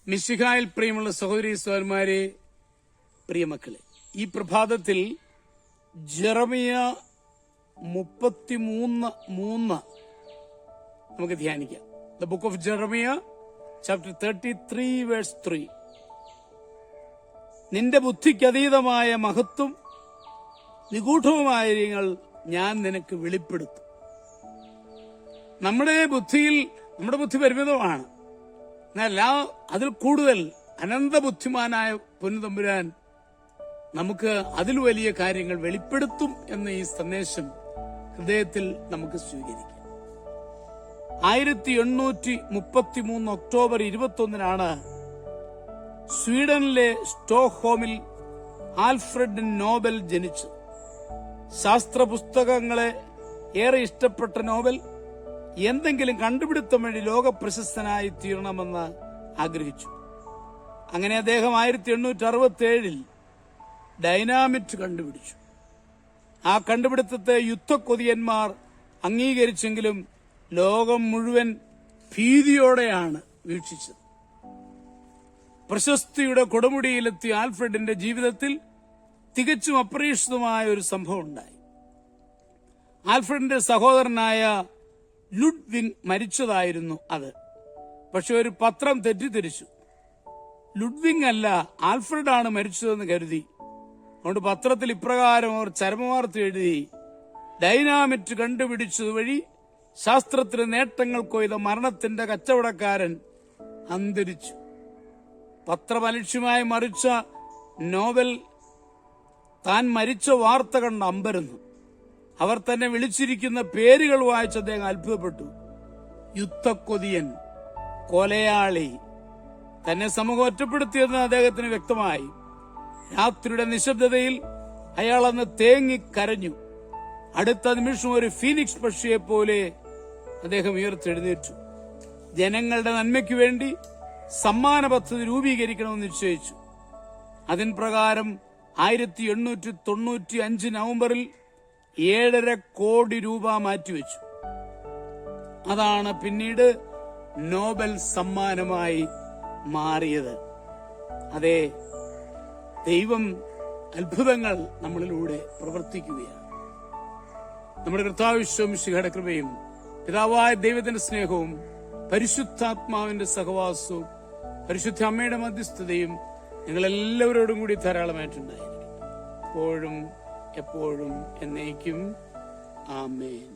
മിശിഹായിൽ പ്രിയമുള്ള സഹോദരീ സഹോദരന്മാരെ, പ്രിയമക്കളെ, ഈ പ്രഭാതത്തിൽ ജെറമിയ 33:3 നമുക്ക് ധ്യാനിക്കാം. The book of Jeremiah chapter 33 verse 3. നിന്റെ ബുദ്ധിക്കതീതമായ മഹത്വം നിഗൂഢവുമായ കാര്യങ്ങൾ ഞാൻ നിനക്ക് വെളിപ്പെടുത്തും. നമ്മുടെ ബുദ്ധി പരിമിതമാണ്. എന്നല്ല, അതിൽ കൂടുതൽ അനന്തബുദ്ധിമാനായ പൊന്നുതമ്പുരാൻ നമുക്ക് അതിൽ വലിയ കാര്യങ്ങൾ വെളിപ്പെടുത്തും എന്ന ഈ സന്ദേശം ഹൃദയത്തിൽ നമുക്ക് സ്വീകരിക്കാം. 1833 ഒക്ടോബർ 21 സ്വീഡനിലെ സ്റ്റോക്ക്ഹോമിൽ ആൽഫ്രഡ് നോബൽ ജനിച്ചു. ശാസ്ത്ര പുസ്തകങ്ങളെ ഏറെ ഇഷ്ടപ്പെട്ട നോബൽ എന്തെങ്കിലും കണ്ടുപിടുത്തം വഴി ലോക പ്രശസ്തനായി തീരണമെന്ന് ആഗ്രഹിച്ചു. അങ്ങനെ അദ്ദേഹം 1867 ഡൈനാമിറ്റ് കണ്ടുപിടിച്ചു. ആ കണ്ടുപിടുത്തത്തെ യുദ്ധക്കൊതിയന്മാർ അംഗീകരിച്ചെങ്കിലും ലോകം മുഴുവൻ ഭീതിയോടെയാണ് വീക്ഷിച്ചത്. പ്രശസ്തിയുടെ കൊടുമുടിയിലെത്തിയ ആൽഫ്രഡിന്റെ ജീവിതത്തിൽ തികച്ചും അപ്രതീക്ഷിതമായ ഒരു സംഭവം ഉണ്ടായി. ആൽഫ്രഡിന്റെ സഹോദരനായ ലുഡ്വിഗ് മരിച്ചതായിരുന്നു അത്. പക്ഷെ ഒരു പത്രം തെറ്റിദ്ധരിച്ചു. ലുഡ്വിഗ് അല്ല, ആൽഫ്രഡാണ് മരിച്ചതെന്ന് കരുതി. അതുകൊണ്ട് പത്രത്തിൽ ഇപ്രകാരം അവർ ചരമവാർത്ത എഴുതി: ഡൈനാമിറ്റ് കണ്ടുപിടിച്ചത് വഴി ശാസ്ത്രത്തിന് നേട്ടങ്ങൾ കൊയ്ത മരണത്തിന്റെ കച്ചവടക്കാരൻ അന്തരിച്ചു. പത്രമലക്ഷ്യമായി മറിച്ച നോബൽ താൻ മരിച്ച വാർത്ത കണ്ട് അമ്പരന്നു. അവർ തന്നെ വിളിച്ചിരിക്കുന്ന പേരുകൾ വായിച്ച് അദ്ദേഹം അത്ഭുതപ്പെട്ടു. യുദ്ധക്കൊതിയൻ, കൊലയാളി. തന്നെ സമൂഹം ഒറ്റപ്പെടുത്തിയെന്ന് അദ്ദേഹത്തിന് വ്യക്തമായി. രാത്രിയുടെ നിശബ്ദതയിൽ അയാൾ അന്ന് തേങ്ങിക്കരഞ്ഞു. അടുത്ത നിമിഷം ഒരു ഫീനിക്സ് പക്ഷിയെ പോലെ അദ്ദേഹം ഉയർത്തെഴുന്നേറ്റു. ജനങ്ങളുടെ നന്മയ്ക്കു വേണ്ടി സമ്മാന പദ്ധതി രൂപീകരിക്കണമെന്ന് നിശ്ചയിച്ചു. അതിൻ പ്രകാരം 1895 നവംബറിൽ 7.5 കോടി രൂപ മാറ്റിവെച്ചു. അതാണ് പിന്നീട് നോബൽ സമ്മാനമായി മാറിയത്. അതെ, ദൈവം അത്ഭുതങ്ങൾ നമ്മളിലൂടെ പ്രവർത്തിക്കുകയാണ്. നമ്മുടെ കർത്താവ് മിശിഹായുടെ കൃപയും പിതാവായ ദൈവത്തിന്റെ സ്നേഹവും പരിശുദ്ധാത്മാവിന്റെ സഹവാസവും പരിശുദ്ധ അമ്മയുടെ മധ്യസ്ഥതയും നിങ്ങളെല്ലാവരോടും കൂടി ധാരാളമായിട്ടുണ്ടായിരിക്കും, എപ്പോഴും എപ്പോഴും എന്നേക്കും. ആമേൻ.